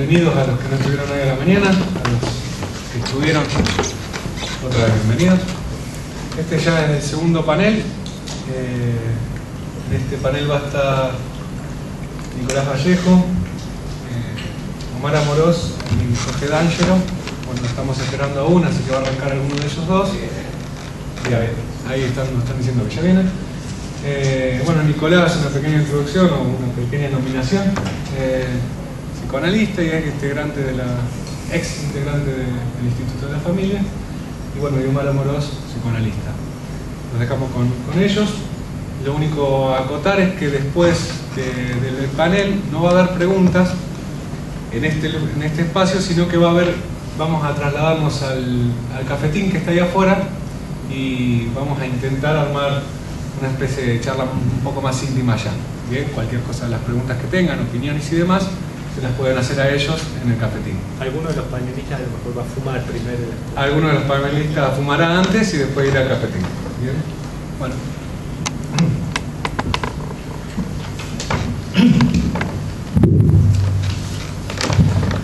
bienvenidos a los que no estuvieron hoy a la mañana, a los que estuvieron, otra vez bienvenidos. Este ya es el segundo panel. En este panel va a estar Nicolás Vallejo, Omar Amorós y Jorge D'Angelo. Bueno, estamos esperando aún, así que va a arrancar alguno de ellos dos. Y ahí nos están diciendo que ya vienen. Bueno, Nicolás, una pequeña introducción o una pequeña nominación. Psicoanalista y ex integrante del Instituto de la Familia. Y bueno, y Omar Amorós, psicoanalista. Nos dejamos con ellos. Lo único a acotar es que después del panel no va a haber preguntas en este espacio, sino que vamos a trasladarnos al cafetín que está ahí afuera y vamos a intentar armar una especie de charla un poco más íntima allá. Bien, cualquier cosa, las preguntas que tengan, opiniones y demás, se las pueden hacer a ellos en el cafetín. ¿Alguno de los panelistas a lo mejor va a fumar primero? Alguno de los panelistas fumará antes y después irá al cafetín. Bien, bueno.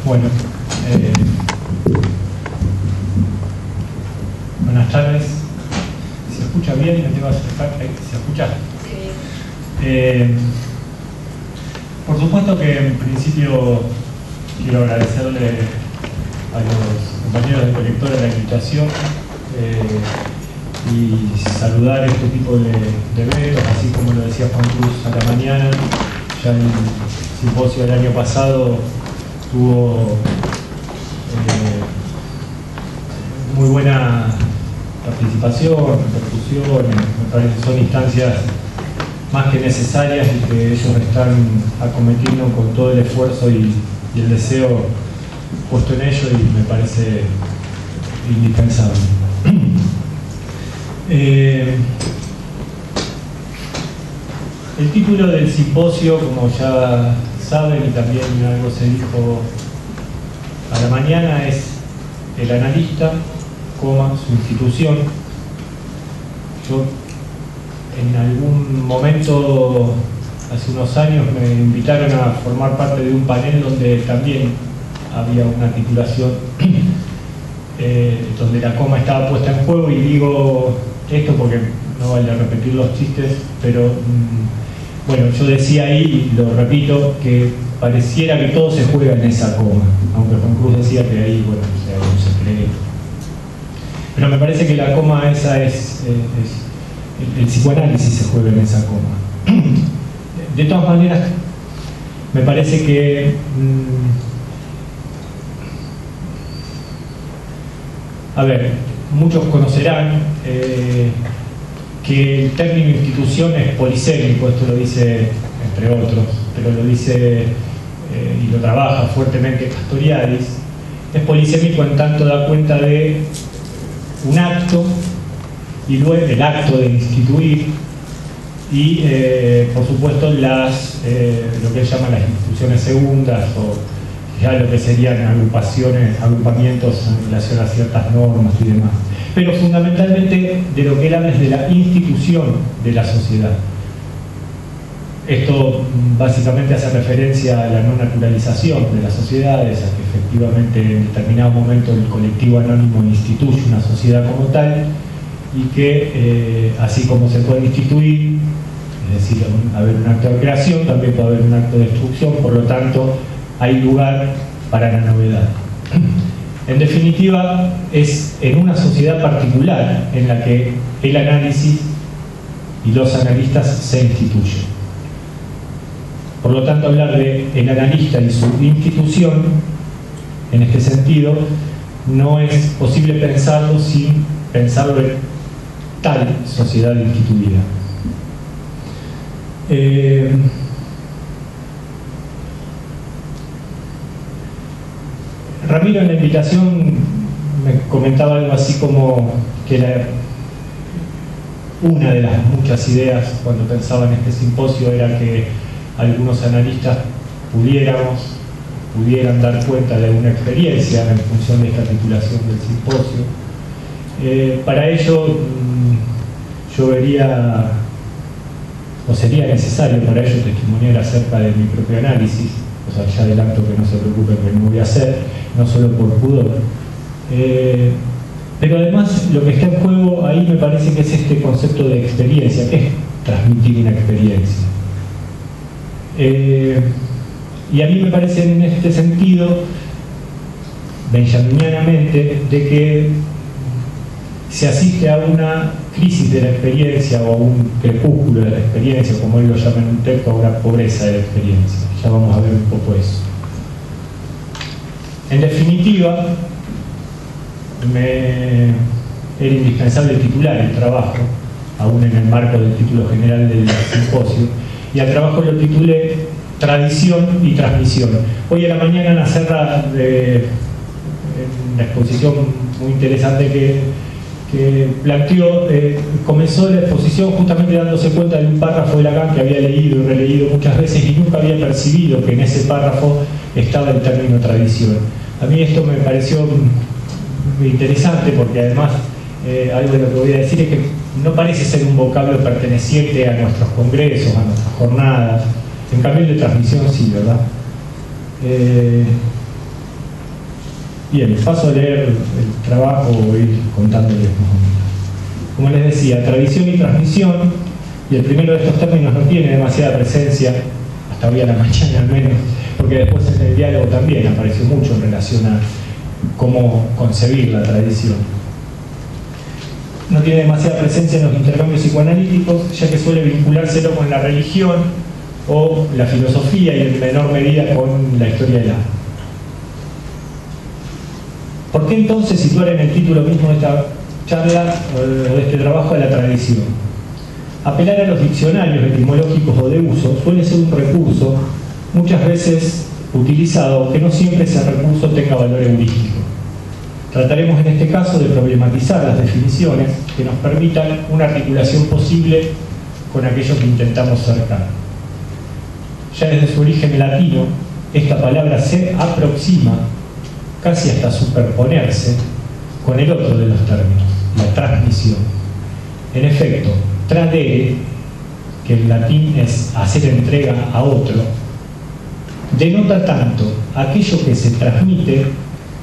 Bueno, buenas tardes. ¿Se escucha bien? ¿Se escucha? Sí. Por supuesto que en principio quiero agradecerle a los compañeros del colector de la invitación y saludar este tipo de eventos, así como lo decía Juan Cruz a la mañana. Ya el simposio del año pasado tuvo muy buena participación, repercusiones. Me parece que son instancias más que necesarias y que ellos están acometiendo con todo el esfuerzo y el deseo puesto en ello, y me parece indispensable. El título del simposio, como ya saben, y también algo se dijo a la mañana, es El analista, su institución. Yo en algún momento, hace unos años, me invitaron a formar parte de un panel donde también había una titulación donde la coma estaba puesta en juego, y digo esto porque no vale repetir los chistes, pero bueno, yo decía ahí, y lo repito, que pareciera que todo se juega en esa coma, aunque Juan Cruz decía que ahí, bueno, o sea, un secreto. Pero me parece que la coma esa es el psicoanálisis se juega en esa coma. De todas maneras, me parece que a ver, muchos conocerán que el término institución es polisémico. Esto lo dice, entre otros, pero lo dice y lo trabaja fuertemente Castoriadis. Es polisémico en tanto da cuenta de un acto, y luego el acto de instituir, y por supuesto lo que él llama las instituciones segundas, o ya lo que serían agrupamientos en relación a ciertas normas y demás. Pero fundamentalmente de lo que él habla es de la institución de la sociedad. Esto básicamente hace referencia a la no naturalización de las sociedades, a que efectivamente en determinado momento el colectivo anónimo instituye una sociedad como tal, y que así como se puede instituir, es decir, haber un acto de creación, también puede haber un acto de destrucción. Por lo tanto, hay lugar para la novedad. En definitiva, es en una sociedad particular en la que el análisis y los analistas se instituyen. Por lo tanto, hablar de el analista y su institución, en este sentido, no es posible pensarlo sin pensarlo en tal sociedad instituida. Ramiro en la invitación me comentaba algo así como que una de las muchas ideas cuando pensaba en este simposio era que algunos analistas pudieran dar cuenta de alguna experiencia en función de esta titulación del simposio. Para ello yo vería, o sería necesario para ello, testimoniar acerca de mi propio análisis, o o sea, ya adelanto que no se preocupen que no voy a hacer, no solo por pudor. Pero además lo que está en juego ahí me parece que es este concepto de experiencia, que es transmitir una experiencia. Y a mí me parece en este sentido, benjaminianamente, de que se asiste a una crisis de la experiencia o a un crepúsculo de la experiencia, como él lo llama en un texto, a una pobreza de la experiencia. Ya vamos a ver un poco eso. En definitiva, era indispensable titular el trabajo, aún en el marco del título general del simposio, y al trabajo lo titulé Tradición y Transmisión. Hoy a la mañana en la Serra, en una exposición muy interesante que planteó, comenzó la exposición justamente dándose cuenta de un párrafo de Lacan que había leído y releído muchas veces y nunca había percibido que en ese párrafo estaba el término tradición. A mí esto me pareció muy interesante porque además algo de lo que voy a decir es que no parece ser un vocablo perteneciente a nuestros congresos, a nuestras jornadas. En cambio el de transmisión sí, ¿verdad? Bien, paso a leer el trabajo o ir contándoles más o menos. Como les decía, tradición y transmisión, y el primero de estos términos no tiene demasiada presencia, hasta hoy a la mañana al menos, porque después en el diálogo también apareció mucho en relación a cómo concebir la tradición. No tiene demasiada presencia en los intercambios psicoanalíticos, ya que suele vinculárselo con la religión o la filosofía y en menor medida con la historia del arte. ¿Por qué entonces situar en el título mismo de esta charla o de este trabajo a la tradición? Apelar a los diccionarios etimológicos o de uso suele ser un recurso muchas veces utilizado, aunque no siempre ese recurso tenga valor heurístico. Trataremos en este caso de problematizar las definiciones que nos permitan una articulación posible con aquello que intentamos cercar. Ya desde su origen latino, esta palabra se aproxima casi hasta superponerse con el otro de los términos, la transmisión. En efecto, tradere, que en latín es hacer entrega a otro, denota tanto aquello que se transmite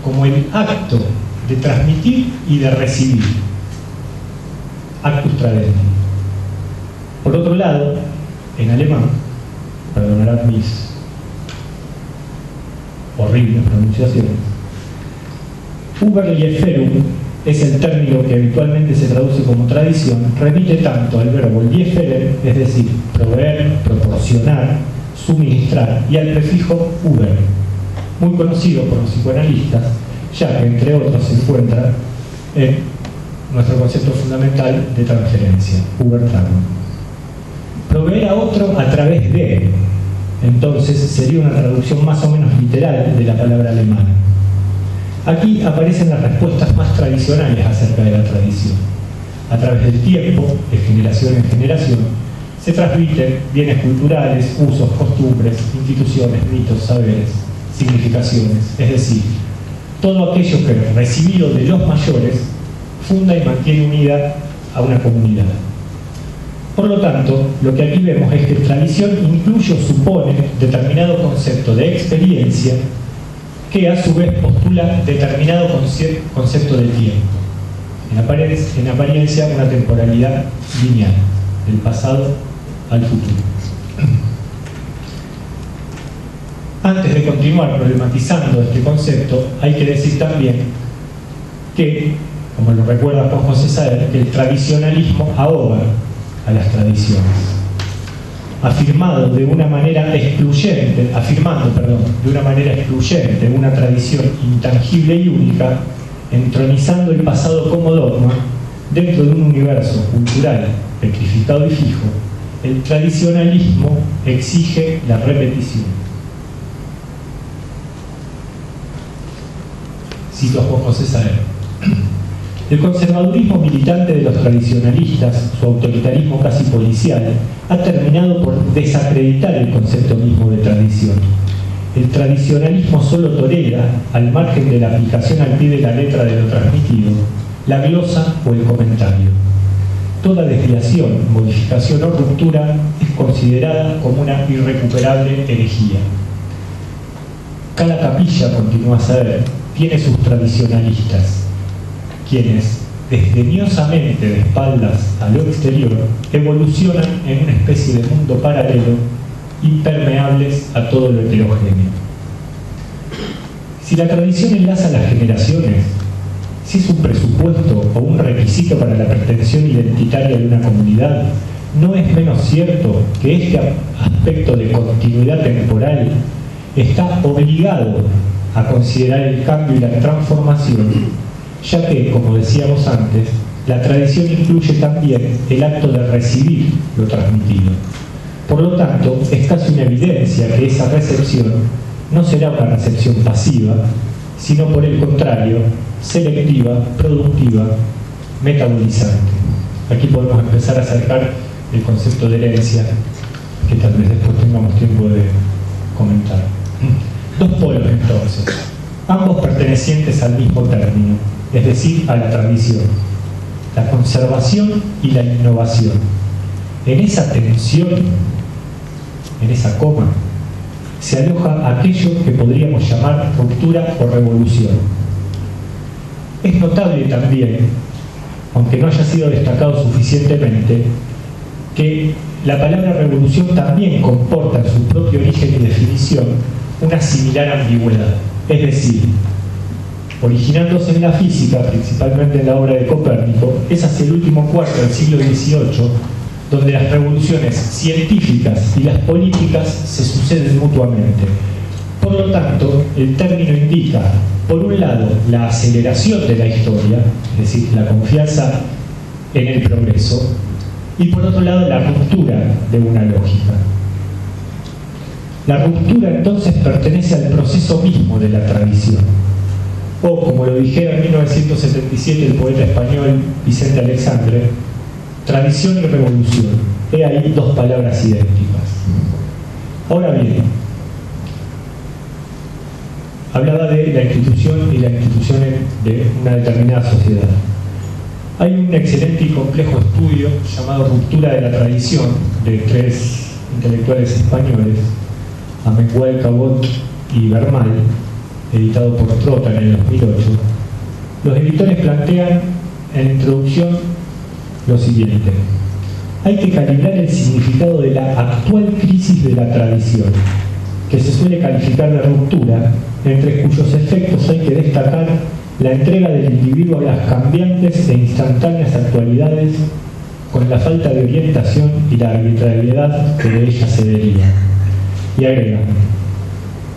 como el acto de transmitir y de recibir. Actus tradendi. Por otro lado, en alemán, perdonarán mis horribles pronunciaciones, Überlieferung es el término que habitualmente se traduce como tradición, remite tanto al verbo lieferen, es decir, proveer, proporcionar, suministrar, y al prefijo Uber, muy conocido por los psicoanalistas, ya que entre otros se encuentra en nuestro concepto fundamental de transferencia, Übertragung. Proveer a otro a través de, entonces sería una traducción más o menos literal de la palabra alemana. Aquí aparecen las respuestas más tradicionales acerca de la tradición. A través del tiempo, de generación en generación, se transmiten bienes culturales, usos, costumbres, instituciones, mitos, saberes, significaciones, es decir, todo aquello que, recibido de los mayores, funda y mantiene unida a una comunidad. Por lo tanto, lo que aquí vemos es que tradición incluye o supone determinado concepto de experiencia que a su vez postula determinado concepto de tiempo. En apariencia, una temporalidad lineal, del pasado al futuro. Antes de continuar problematizando este concepto, hay que decir también que, como lo recuerda Juan José Saer, que el tradicionalismo ahoga a las tradiciones. Afirmando de una manera excluyente una tradición intangible y única, entronizando el pasado como dogma, dentro de un universo cultural petrificado y fijo, el tradicionalismo exige la repetición. Cito a Juan José Saer. El conservadurismo militante de los tradicionalistas, su autoritarismo casi policial, ha terminado por desacreditar el concepto mismo de tradición. El tradicionalismo solo tolera, al margen de la aplicación al pie de la letra de lo transmitido, la glosa o el comentario. Toda desviación, modificación o ruptura es considerada como una irrecuperable herejía. Cada capilla, continúa Saavedra, tiene sus tradicionalistas, quienes, desdeñosamente de espaldas a lo exterior, evolucionan en una especie de mundo paralelo, impermeables a todo lo heterogéneo. Si la tradición enlaza a las generaciones, si es un presupuesto o un requisito para la pretensión identitaria de una comunidad, no es menos cierto que este aspecto de continuidad temporal está obligado a considerar el cambio y la transformación, ya que, como decíamos antes, la tradición incluye también el acto de recibir lo transmitido. Por lo tanto, es casi una evidencia que esa recepción no será una recepción pasiva, sino por el contrario, selectiva, productiva, metabolizante. Aquí podemos empezar a acercar el concepto de herencia, que tal vez después tengamos tiempo de comentar. Dos polos entonces, ambos pertenecientes al mismo término, es decir, a la tradición, la conservación y la innovación. En esa tensión, en esa coma, se aloja aquello que podríamos llamar ruptura o revolución. Es notable también, aunque no haya sido destacado suficientemente, que la palabra revolución también comporta en su propio origen y definición una similar ambigüedad. Es decir, originándose en la física, principalmente en la obra de Copérnico, es hacia el último cuarto del siglo XVIII donde las revoluciones científicas y las políticas se suceden mutuamente. Por lo tanto, el término indica, por un lado, la aceleración de la historia, es decir, la confianza en el progreso, y por otro lado, la ruptura de una lógica. La ruptura entonces pertenece al proceso mismo de la tradición. O, como lo dijera en 1977 el poeta español Vicente Alexandre, tradición y revolución. He ahí dos palabras idénticas. Ahora bien, hablaba de la institución y las instituciones de una determinada sociedad. Hay un excelente y complejo estudio llamado Ruptura de la Tradición, de tres intelectuales españoles, Amengual, Cabot y Bermal, editado por Trota en el 2008. Los editores plantean en la introducción lo siguiente: hay que calibrar el significado de la actual crisis de la tradición, que se suele calificar de ruptura, entre cuyos efectos hay que destacar la entrega del individuo a las cambiantes e instantáneas actualidades con la falta de orientación y la arbitrariedad que de ellas se deriva. Y agrega: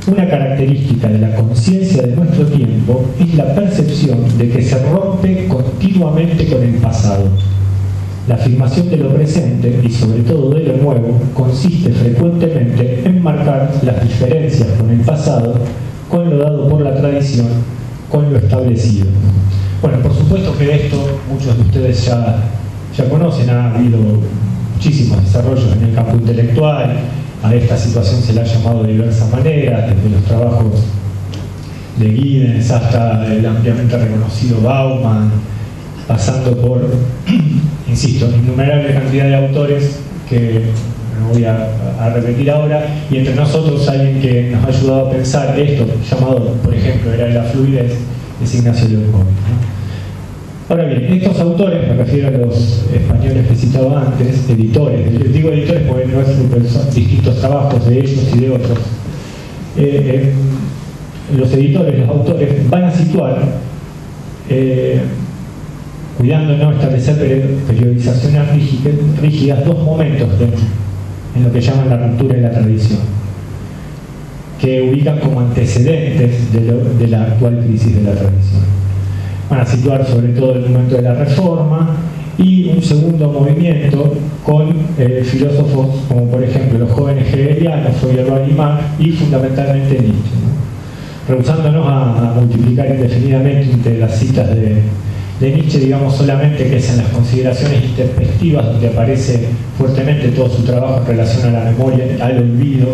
una característica de la conciencia de nuestro tiempo es la percepción de que se rompe continuamente con el pasado. La afirmación de lo presente y sobre todo de lo nuevo consiste frecuentemente en marcar las diferencias con el pasado, con lo dado por la tradición, con lo establecido. Bueno, por supuesto que esto muchos de ustedes ya conocen. Ha habido muchísimos desarrollos en el campo intelectual. A esta situación se la ha llamado de diversas maneras, desde los trabajos de Giddens hasta el ampliamente reconocido Bauman, pasando por, insisto, innumerable cantidad de autores que no voy a repetir ahora, y entre nosotros alguien que nos ha ayudado a pensar esto, llamado, por ejemplo, era de la fluidez, es Ignacio Leopold, ¿no? Ahora bien, estos autores, me refiero a los españoles que citaba antes, editores, digo editores porque no son distintos trabajos de ellos y de otros, los editores, los autores, van a situar, cuidando de no establecer periodizaciones rígidas, dos momentos en lo que llaman la ruptura y la tradición, que ubican como antecedentes de la actual crisis de la tradición. Van a situar sobre todo el momento de la Reforma y un segundo movimiento con filósofos como por ejemplo los jóvenes hegelianos, Feuerbach y Marx, y fundamentalmente Nietzsche, ¿no? Rehusándonos a multiplicar indefinidamente entre las citas de Nietzsche, digamos solamente que es en las consideraciones introspectivas donde aparece fuertemente todo su trabajo en relación a la memoria, al olvido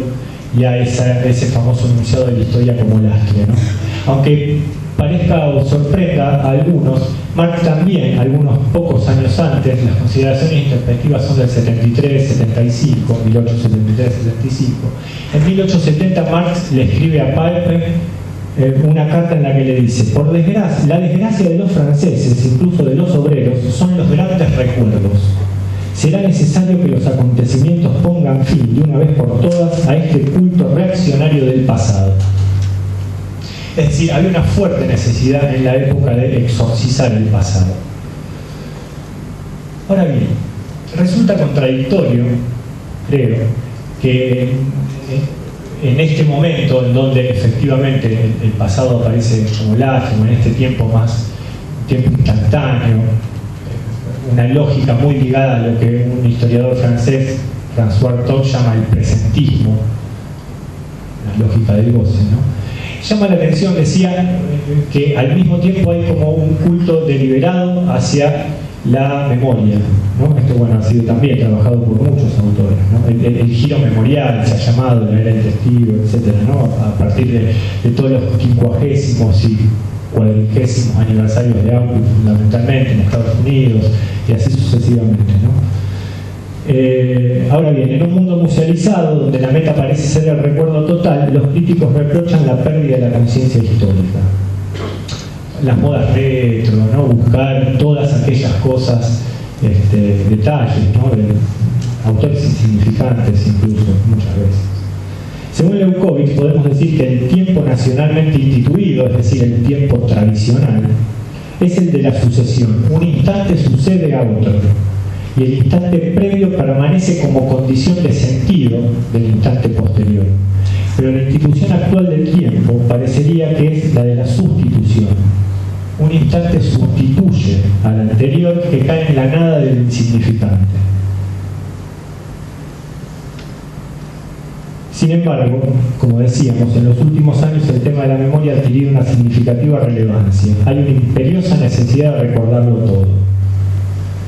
y a ese famoso enunciado de la historia como lastre, ¿no? Aunque parezca o sorprenda a algunos, Marx también, algunos pocos años antes, las consideraciones introspectivas son del 73-75, 1873-75. En 1870 Marx le escribe a Pape una carta en la que le dice: por desgracia, la desgracia de los franceses, incluso de los obreros, son los grandes recuerdos. Será necesario que los acontecimientos pongan fin de una vez por todas a este culto reaccionario del pasado. Es decir, había una fuerte necesidad en la época de exorcizar el pasado. Ahora bien, resulta contradictorio, creo, que en este momento en donde efectivamente el pasado aparece como lastre, en este tiempo más tiempo instantáneo, una lógica muy ligada a lo que un historiador francés, François Artaud, llama el presentismo, la lógica del goce, ¿no? Llama la atención, decía, que al mismo tiempo hay como un culto deliberado hacia la memoria, ¿no? Esto, bueno, ha sido también trabajado por muchos autores, ¿no? El giro memorial se ha llamado, la era del testigo, etc., ¿no? A partir de todos los 50º y 40º aniversarios de Auschwitz, fundamentalmente en Estados Unidos, y así sucesivamente, ¿no? Ahora bien, en un mundo musealizado, donde la meta parece ser el recuerdo total, los críticos reprochan la pérdida de la conciencia histórica. Las modas retro, ¿no? Buscar todas aquellas cosas, detalles, ¿no? De autores insignificantes incluso, muchas veces. Según Leuckovitch, podemos decir que el tiempo nacionalmente instituido, es decir, el tiempo tradicional, es el de la sucesión. Un instante sucede a otro, y el instante previo permanece como condición de sentido del instante posterior. Pero la institución actual del tiempo parecería que es la de la sustitución. Un instante sustituye al anterior, que cae en la nada del insignificante. Sin embargo, como decíamos, en los últimos años el tema de la memoria ha adquirido una significativa relevancia. Hay una imperiosa necesidad de recordarlo todo.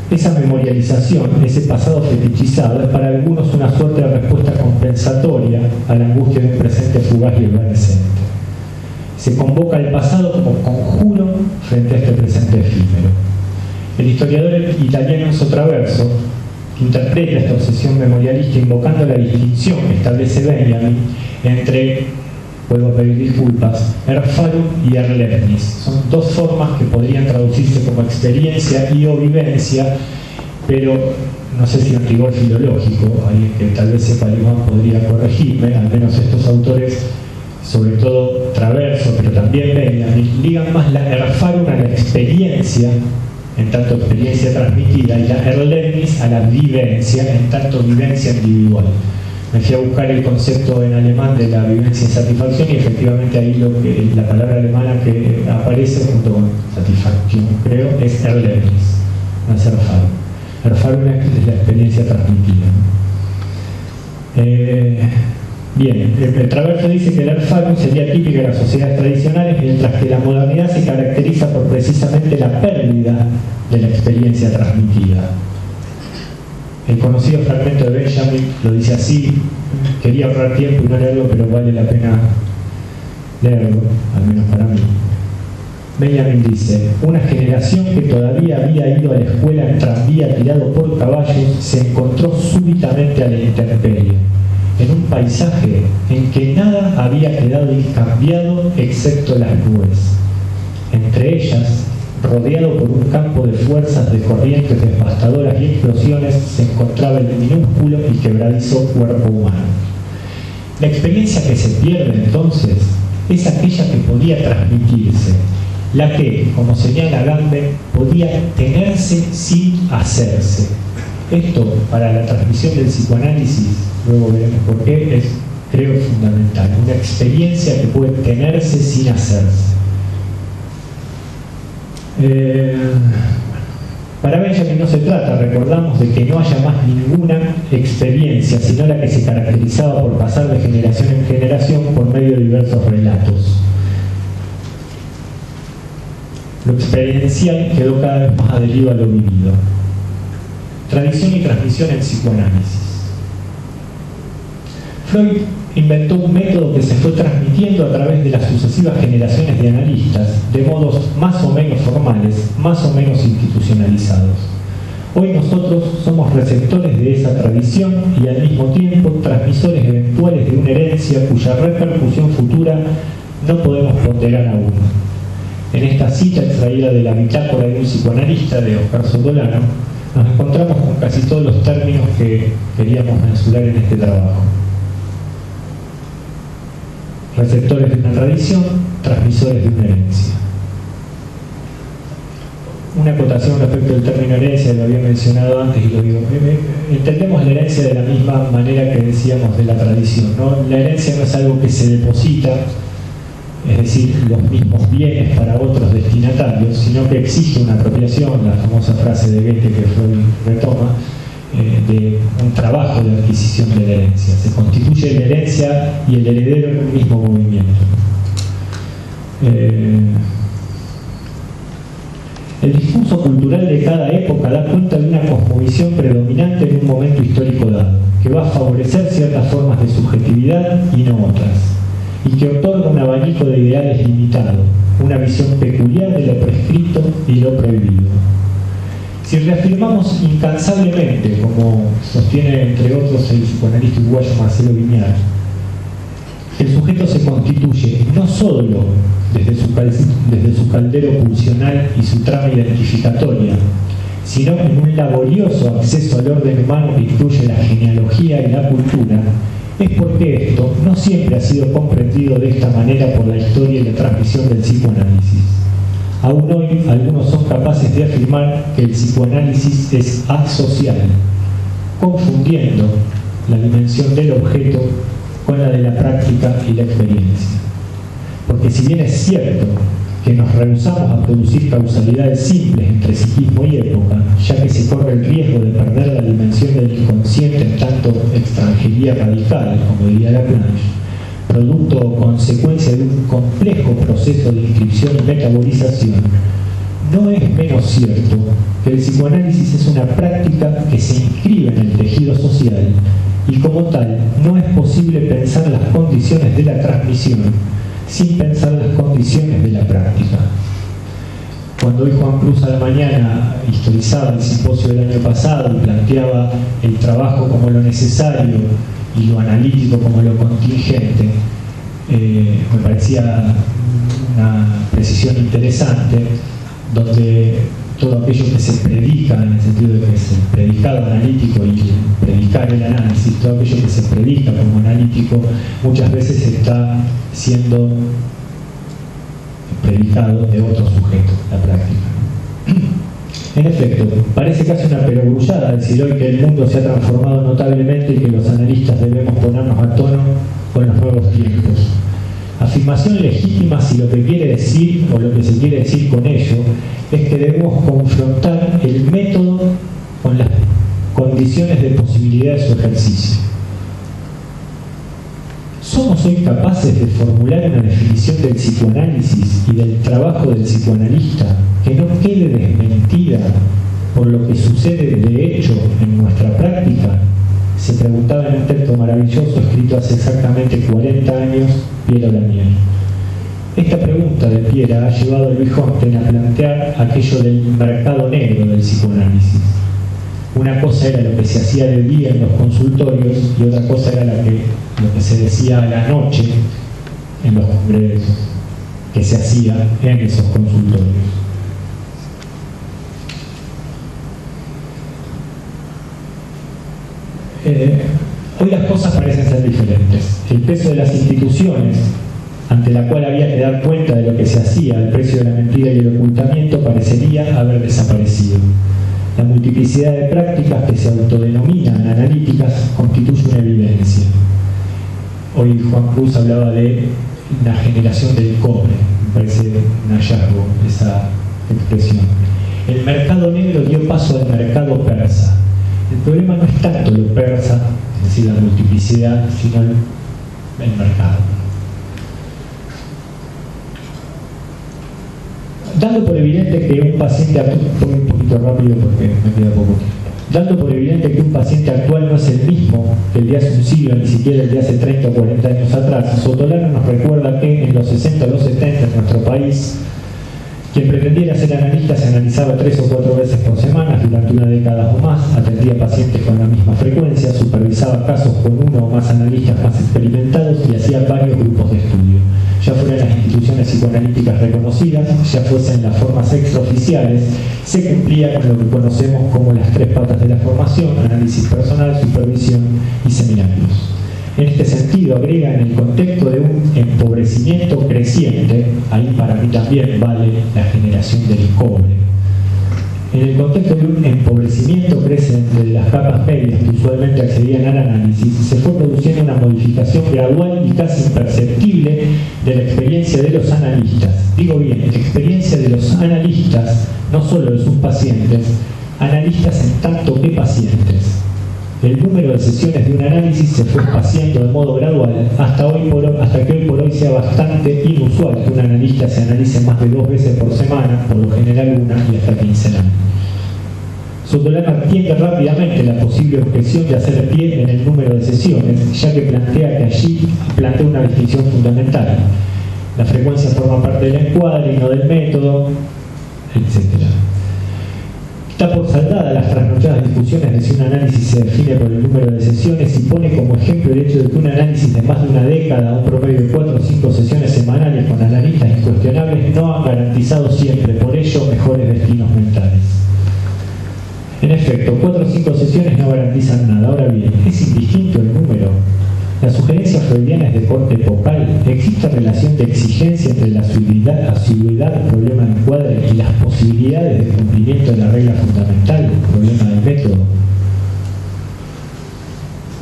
Esa memorialización, ese pasado fetichizado, es para algunos una suerte de respuesta compensatoria a la angustia de un presente fugaz y evanescente. Se convoca el pasado como conjuro frente a este presente efímero. El historiador italiano Enzo Traverso interpreta esta obsesión memorialista invocando la distinción que establece Benjamin entre, puedo pedir disculpas, Erfahrung y Erlebnis. Son dos formas que podrían traducirse como experiencia y o vivencia, pero no sé si en rigor filológico, alguien que tal vez sepa alemán podría corregirme, al menos estos autores, sobre todo Traverso, pero también Benjamin, ligan más la Erfahrung a la experiencia, en tanto experiencia transmitida, y la Erlebnis a la vivencia, en tanto vivencia individual. Me fui a buscar el concepto en alemán de la vivencia en satisfacción, y efectivamente ahí la palabra alemana que aparece junto con satisfacción, creo, es Erlebnis, no es Erfahrung. Erfahrung es la experiencia transmitida. Bien, el Traverso dice que el Erfahrung sería típico de las sociedades tradicionales, mientras que la modernidad se caracteriza por precisamente la pérdida de la experiencia transmitida. El conocido fragmento de Benjamin lo dice así, quería ahorrar tiempo y no leerlo, pero vale la pena leerlo, al menos para mí. Benjamin dice: una generación que todavía había ido a la escuela en tranvía tirado por caballos se encontró súbitamente a la intemperie, en un paisaje en que nada había quedado incambiado excepto las nubes. Entre ellas, rodeado por un campo de fuerzas de corrientes devastadoras y explosiones, se encontraba el minúsculo y quebradizo cuerpo humano. La experiencia que se pierde entonces es aquella que podía transmitirse, la que, como señala Agamben, podía tenerse sin hacerse. Esto, para la transmisión del psicoanálisis, luego veremos por qué, es, creo, fundamental. Una experiencia que puede tenerse sin hacerse. Para Benjamin no se trata, recordamos, de que no haya más ninguna experiencia, sino la que se caracterizaba por pasar de generación en generación por medio de diversos relatos. Lo experiencial quedó cada vez más adherido a lo vivido. Tradición y transmisión en psicoanálisis. Freud inventó un método que se fue transmitiendo a través de las sucesivas generaciones de analistas, de modos más o menos formales, más o menos institucionalizados. Hoy nosotros somos receptores de esa tradición y al mismo tiempo transmisores eventuales de una herencia cuya repercusión futura no podemos ponderar aún. En esta cita extraída de la bitácora de un psicoanalista de Oscar Sotolano, nos encontramos con casi todos los términos que queríamos mencionar en este trabajo. Receptores de una tradición, transmisores de una herencia. Una acotación respecto al término herencia, lo había mencionado antes y lo digo. Entendemos la herencia de la misma manera que decíamos de la tradición, ¿no? La herencia no es algo que se deposita, es decir, los mismos bienes para otros destinatarios, sino que existe una apropiación, la famosa frase de Goethe que Freud retoma, de un trabajo de adquisición de la herencia. Se constituye la herencia y el heredero en un mismo movimiento. El discurso cultural de cada época da cuenta de una cosmovisión predominante en un momento histórico dado, que va a favorecer ciertas formas de subjetividad y no otras, y que otorga un abanico de ideales limitado, una visión peculiar de lo prescrito y lo prohibido. Si reafirmamos incansablemente, como sostiene entre otros el psicoanalista uruguayo Marcelo Viñar, el sujeto se constituye no solo desde su caldero pulsional y su trama identificatoria, sino en un laborioso acceso al orden humano que incluye la genealogía y la cultura, es porque esto no siempre ha sido comprendido de esta manera por la historia y la transmisión del psicoanálisis. Aún hoy, algunos son capaces de afirmar que el psicoanálisis es asocial, confundiendo la dimensión del objeto con la de la práctica y la experiencia. Porque si bien es cierto que nos rehusamos a producir causalidades simples entre psiquismo y época, ya que se corre el riesgo de perder la dimensión del inconsciente en tanto extranjería radical, como diría Lagrange, producto o consecuencia de un complejo proceso de inscripción y metabolización, no es menos cierto que el psicoanálisis es una práctica que se inscribe en el tejido social y como tal no es posible pensar las condiciones de la transmisión sin pensar las condiciones de la práctica. Cuando hoy Juan Cruz a la mañana historizaba el simposio del año pasado y planteaba el trabajo como lo necesario y lo analítico como lo contingente, me parecía una precisión interesante, donde todo aquello que se predica, en el sentido de que es el predicado analítico y predicar el análisis, todo aquello que se predica como analítico, muchas veces está siendo predicado de otro sujeto, la práctica. En efecto, parece casi una perogrullada decir hoy que el mundo se ha transformado notablemente y que los analistas debemos ponernos a tono con los nuevos tiempos. Afirmación legítima si lo que quiere decir, o lo que se quiere decir con ello, es que debemos confrontar el método con las condiciones de posibilidad de su ejercicio. ¿Somos hoy capaces de formular una definición del psicoanálisis y del trabajo del psicoanalista que no quede desmentida por lo que sucede de hecho en nuestra práctica? Se preguntaba en un texto maravilloso escrito hace exactamente 40 años Piero Lanier. Esta pregunta de Piera ha llevado a Luis Honten a plantear aquello del mercado negro del psicoanálisis. Una cosa era lo que se hacía de día en los consultorios y otra cosa era lo que se decía a la noche en los congresos, que se hacía en esos consultorios. Hoy las cosas parecen ser diferentes. El peso de las instituciones, ante la cual había que dar cuenta de lo que se hacía, el precio de la mentira y el ocultamiento, parecería haber desaparecido. La multiplicidad de prácticas que se autodenominan analíticas constituye una evidencia. Hoy Juan Cruz hablaba de la generación del cobre, me parece un hallazgo esa expresión. El mercado negro dio paso al mercado persa. El problema no es tanto lo persa, es decir, la multiplicidad, sino el mercado. Dando por evidente que un paciente, voy un poquito rápido porque me queda poco tiempo. Dando por evidente que un paciente actual no es el mismo que el de hace un siglo, ni siquiera el de hace 30 o 40 años atrás, Sotolano nos recuerda que en los 60 o los 70 en nuestro país, quien pretendiera ser analista se analizaba 3 o 4 veces por semana durante una década o más, atendía pacientes con la misma frecuencia, supervisaba casos con uno o más analistas más experimentados y hacía varios grupos de estudio, ya fueran las instituciones psicoanalíticas reconocidas, ya fuesen las formas extraoficiales. Se cumplía con lo que conocemos como las 3 patas de la formación: análisis personal, supervisión y seminarios. En este sentido, agrega en el contexto de un empobrecimiento creciente, ahí para mí también vale la generación del cobre. En el contexto de un empobrecimiento creciente de las capas medias que usualmente accedían al análisis, se fue produciendo una modificación gradual y casi imperceptible de la experiencia de los analistas. Digo bien, experiencia de los analistas, no solo de sus pacientes, analistas en tanto que pacientes. El número de sesiones de un análisis se fue espaciando de modo gradual hasta que hoy por hoy sea bastante inusual que un analista se analice más de 2 veces por semana, por lo general una y hasta quincenal. Sotolano atiende rápidamente la posible objeción de hacer pie en el número de sesiones, ya que allí plantea una distinción fundamental. La frecuencia forma parte del encuadre y no del método, etc. Está por saldada las trasnochadas discusiones de si un análisis se define por el número de sesiones y pone como ejemplo el hecho de que un análisis de más de una década, un promedio de 4 o 5 sesiones semanales con analistas incuestionables, no han garantizado siempre, por ello, mejores destinos mentales. En efecto, 4 o 5 sesiones no garantizan nada. Ahora bien, ¿es indistinto el número? Las sugerencias freudianas de corte epocal, ¿existe relación de exigencia entre la asiduidad del problema de encuadre y las posibilidades de cumplimiento de la regla fundamental, el problema del método?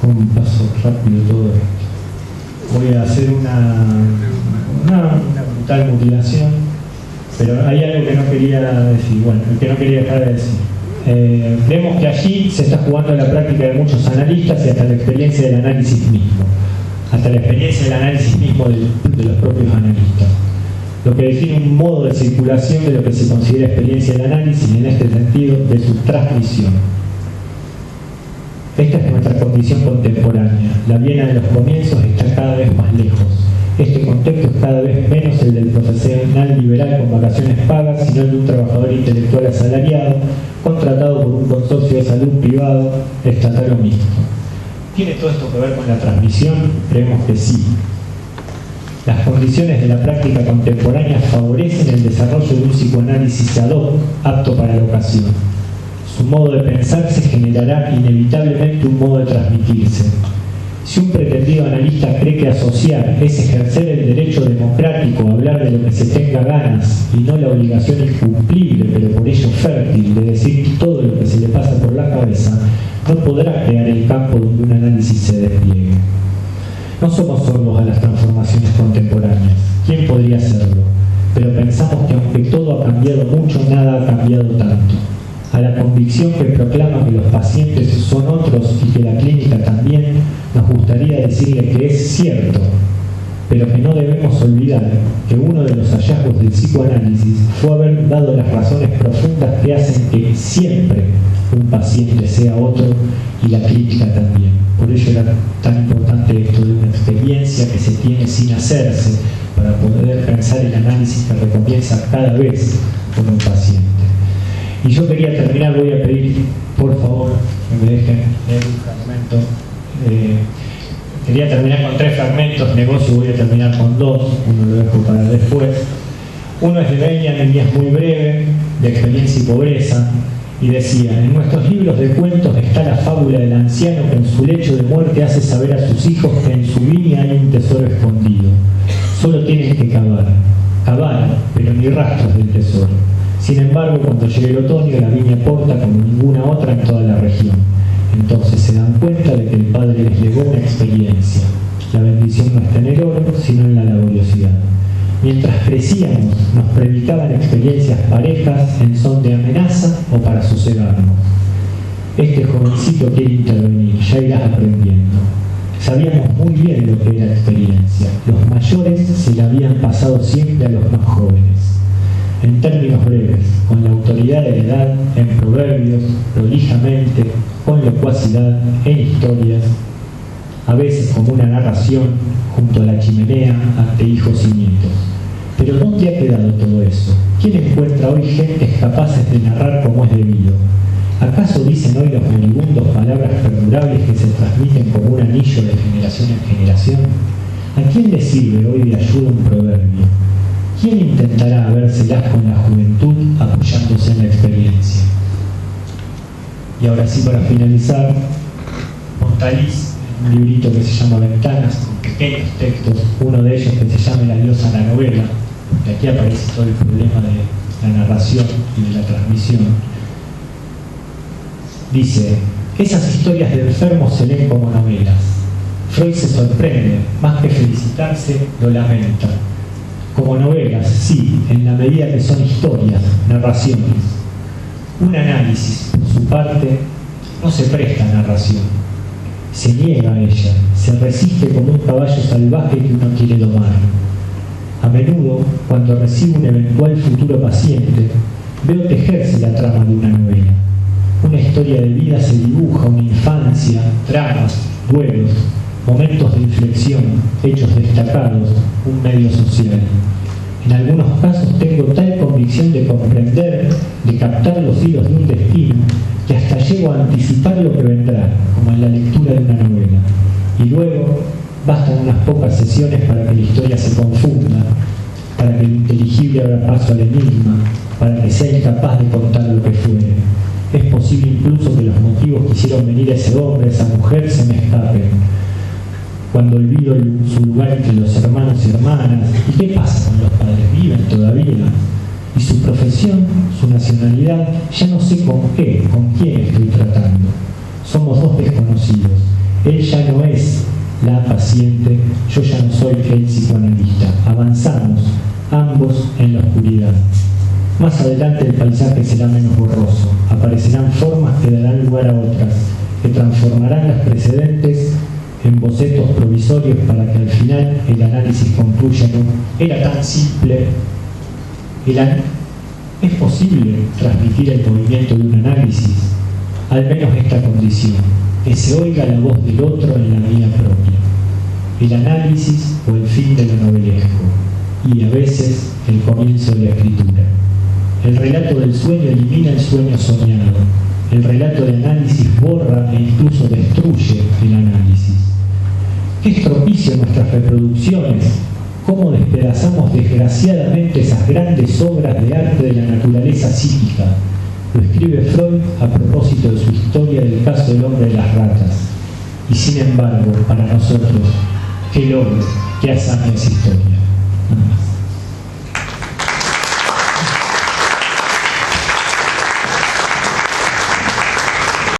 Un paso rápido todo esto. Voy a hacer una brutal mutilación, pero hay algo que no quería decir, que no quería dejar de decir. Vemos que allí se está jugando la práctica de muchos analistas y hasta la experiencia del análisis mismo, de los propios analistas, lo que define un modo de circulación de lo que se considera experiencia del análisis y, en este sentido, de su transmisión. Esta es nuestra condición contemporánea. La Viena de los comienzos está cada vez más lejos. Este contexto es cada vez menos el del profesional liberal con vacaciones pagas, sino el de un trabajador intelectual asalariado, contratado por un consorcio de salud privado, estatal o mixto. ¿Tiene todo esto que ver con la transmisión? Creemos que sí. Las condiciones de la práctica contemporánea favorecen el desarrollo de un psicoanálisis ad hoc apto para la ocasión. Su modo de pensarse generará inevitablemente un modo de transmitirse. Si un pretendido analista cree que asociar es ejercer el derecho democrático a hablar de lo que se tenga ganas y no la obligación incumplible, pero por ello fértil, de decir todo lo que se le pasa por la cabeza, no podrá crear el campo donde un análisis se despliegue. No somos sordos a las transformaciones contemporáneas. ¿Quién podría hacerlo? Pero pensamos que aunque todo ha cambiado mucho, nada ha cambiado tanto. A la convicción que proclama que los pacientes son otros y que la clínica también, nos gustaría decirle que es cierto, pero que no debemos olvidar que uno de los hallazgos del psicoanálisis fue haber dado las razones profundas que hacen que siempre un paciente sea otro y la clínica también. Por ello era tan importante esto de una experiencia que se tiene sin hacerse para poder pensar el análisis que recomienza cada vez con un paciente. Y yo quería terminar, voy a pedir, por favor, que me dejen leer un fragmento. Quería terminar con 3 fragmentos, negocio voy a terminar con 2, uno lo dejo para después. Uno es de Benjamin y es muy breve, de experiencia y pobreza, y decía: en nuestros libros de cuentos está la fábula del anciano que en su lecho de muerte hace saber a sus hijos que en su viña hay un tesoro escondido. Solo tienen que cavar, pero ni rastros del tesoro. Sin embargo, cuando llegue el otoño, la viña porta como ninguna otra en toda la región. Entonces se dan cuenta de que el Padre les legó una experiencia. La bendición no está en el oro, sino en la laboriosidad. Mientras crecíamos, nos predicaban experiencias parejas en son de amenaza o para sosegarnos. Este jovencito quiere intervenir, ya irás aprendiendo. Sabíamos muy bien lo que era experiencia. Los mayores se la habían pasado siempre a los más jóvenes. en términos breves, con la autoridad de la edad, en proverbios, prolijamente, con locuacidad, en historias, a veces como una narración junto a la chimenea ante hijos y nietos. Pero ¿dónde ha quedado todo eso? ¿Quién encuentra hoy gentes capaces de narrar como es debido? ¿Acaso dicen hoy los moribundos palabras perdurables que se transmiten como un anillo de generación en generación? ¿A quién le sirve hoy de ayuda un proverbio? ¿Quién intentará vérselas con la juventud apoyándose en la experiencia? Y ahora sí, para finalizar, Montalis, un librito que se llama Ventanas, con pequeños textos, uno de ellos que se llama La diosa a la novela, que aquí aparece todo el problema de la narración y de la transmisión. Dice: esas historias de enfermos se leen como novelas. Freud se sorprende, más que felicitarse, lo lamenta. Como novelas, sí, en la medida que son historias, narraciones. Un análisis, por su parte, no se presta a narración. Se niega a ella, se resiste como un caballo salvaje que uno quiere domar. A menudo, cuando recibo un eventual futuro paciente, veo tejerse la trama de una novela. Una historia de vida se dibuja, una infancia, dramas, duelos, momentos de inflexión, hechos destacados, un medio social. En algunos casos tengo tal convicción de comprender, de captar los hilos de un destino, que hasta llego a anticipar lo que vendrá, como en la lectura de una novela. Y luego bastan unas pocas sesiones para que la historia se confunda, para que lo inteligible abra paso al enigma, para que sea incapaz de contar lo que fuere. Es posible incluso que los motivos que hicieron venir a ese hombre, a esa mujer, se me escapen. Cuando olvido su lugar entre los hermanos y hermanas, ¿y qué pasa con los padres? ¿Viven todavía? Y su profesión, su nacionalidad, ya no sé con quién estoy tratando. Somos dos desconocidos. Él ya no es la paciente, yo ya no soy el psicoanalista. Avanzamos, ambos en la oscuridad. Más adelante el paisaje será menos borroso. Aparecerán formas que darán lugar a otras, que transformarán las precedentes en bocetos provisorios para que al final el análisis concluya en un era tan simple. ¿Es posible transmitir el movimiento de un análisis? Al menos esta condición, que se oiga la voz del otro en la mía propia. El análisis o el fin de lo novelesco, y a veces el comienzo de la escritura. El relato del sueño elimina el sueño soñado. El relato de análisis borra e incluso destruye el análisis. ¿Qué es propicio en nuestras reproducciones? ¿Cómo despedazamos desgraciadamente esas grandes obras de arte de la naturaleza psíquica? Lo escribe Freud a propósito de su historia del caso del hombre de las ratas. Y sin embargo, para nosotros, qué logro, qué hazaña esa historia.